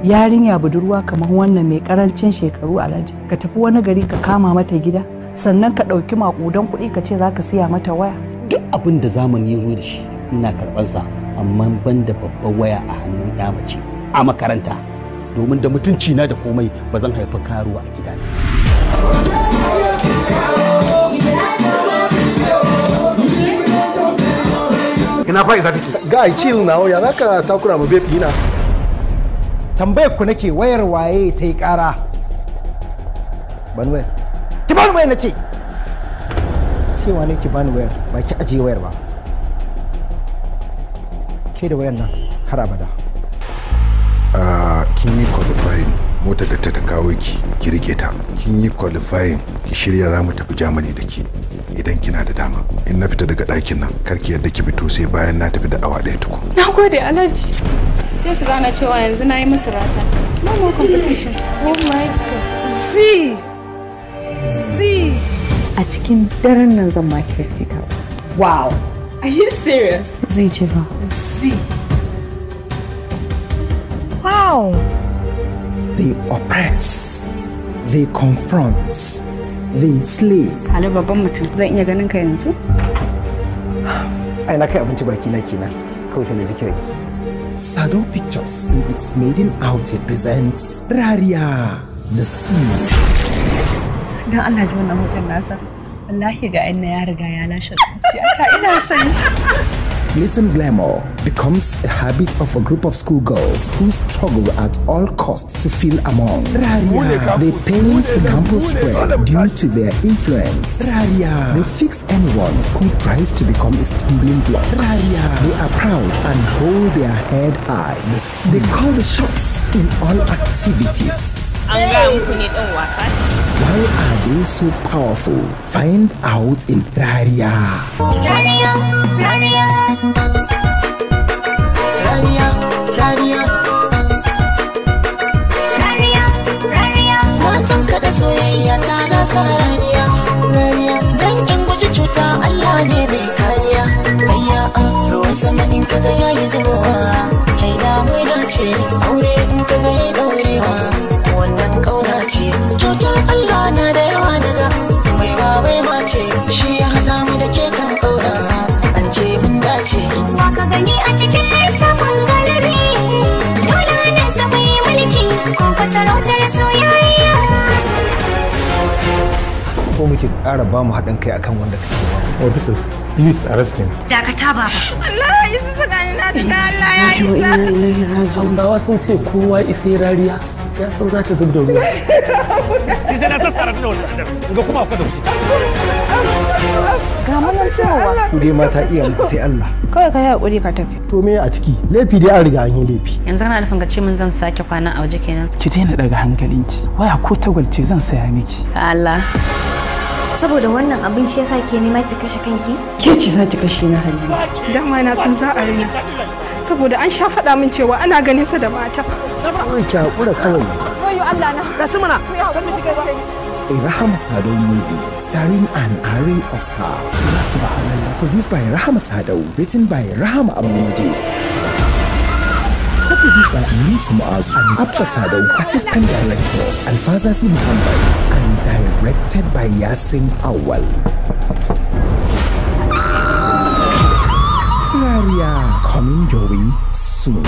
yarinya budurwa kamar wannan mai karancin shekaru Alhaji ka tafi wani gari ka kama mata gida sannan ka ɗauki maƙudan kuɗi ka ce za ka siya mata waya. Duk abin da zamani ya zo da shi ina karɓarsa, amma ban da babbar waya a hannun ya mace a makaranta, domin da mutunci na da komai ba zan haifi karuwa a gida. Ina Fa'iza take? Guy chill now, ya zaka takura ma babe dina. Tambayar ku nake wayar waye ta yi ƙara. Ban wayar. Ki bani wayar nace. Cewa ne ki bani wayar, ba ki ajiye wayar ba. Ke da wayar nan har abada. Kin yi qualifying motar da ta kawo ki rike ta. Kin yi qualifying ki shirya za mu tafi Germany da ke idan kina da dama. In na fita daga ɗakin nan karki yadda ki fito sai bayan na tafi da awa ɗaya tukun. Na gode Alhaji. Sai su gane cewa yanzu na yi musu rata. No more competition. Oh my God. Z. A cikin daren nan zan maki 50,000. Wow. Are you serious? Zai ce fa. Z. Wow. They oppress. They confront. They slay. Halo babban mutum, zan iya ganin ka yanzu? Ai na kai abinci baki na kenan. Kawai sai na ji kiranki. Sado Pictures in its maiden outing presents Rariya the Sea. Dan Allah ji wannan hoton nasa. Wallahi ga inna ya riga ya lashe zuciyata. Ina son shi. Glitz glamour becomes a habit of a group of schoolgirls who struggle at all costs to feel among. Rariya, they paint the campus red due to their influence. Rariya, they fix anyone who tries to become a stumbling block. Rariya, they are proud and hold their head high. They call the shots in all activities. Why are they so powerful? Find out in Rariya. Rariya, Rariya. Rariya, Rariya. Rariya, Rariya. Na tankaɗe soyayya ta na sa Rariya, Rariya. Dan in guji cuta Allah ne mai kariya. Ayya ruwan sama in kaga yayi zubowa. Hai da mai dace aure in kaga yayi daurewa. Wannan kauna ce cutar Allah na da yawa daga baiwa ce shi ya haɗa mu da ke kan kauna. Ce mun dace wa ka gani a cikin littafin galibi dole ne sa mai mulki ko ka sarautar soyayya Ko muke ƙara ba mu haɗin kai akan wanda kake ba. Officers, please arrest him. Dakata baba. Allah ya isa tsakanin na da Allah ya isa. Hausawa sun ce kowa isa Rariya ya san za ta zub da ruwa. Ki sai na tsara da wannan ga kuma akwai da ku. Ga manan cewa. Ku dai mata iya muku sai Allah. Kawai ka yi hakuri ka tafi. To me a ciki? Laifi dai an riga an yi laifi. Yanzu kana nufin ka ce min zan sake kwana a waje kenan. Ki daina daga hankalinki. Waya ko tagwalce zan saya miki. Allah. saboda wannan abin shi yasa ke nema ki kashe kanki Ke ci za ki kashe na Halima. dama na san za a rina saboda an sha faɗa min cewa ana ganin sa da mata Kawai ki haƙura kawai. wayo Allah na Gashi mana. san miki kashe ni A Rahama Sadau movie starring an array of stars. Produced by Rahama Sadau, written by Rahama Abu Majid. Co-produced by Musa Muazu and Abba Sadau, assistant director Alfazasi Muhammad, and directed by Yasin Awal. Rariya coming your way soon.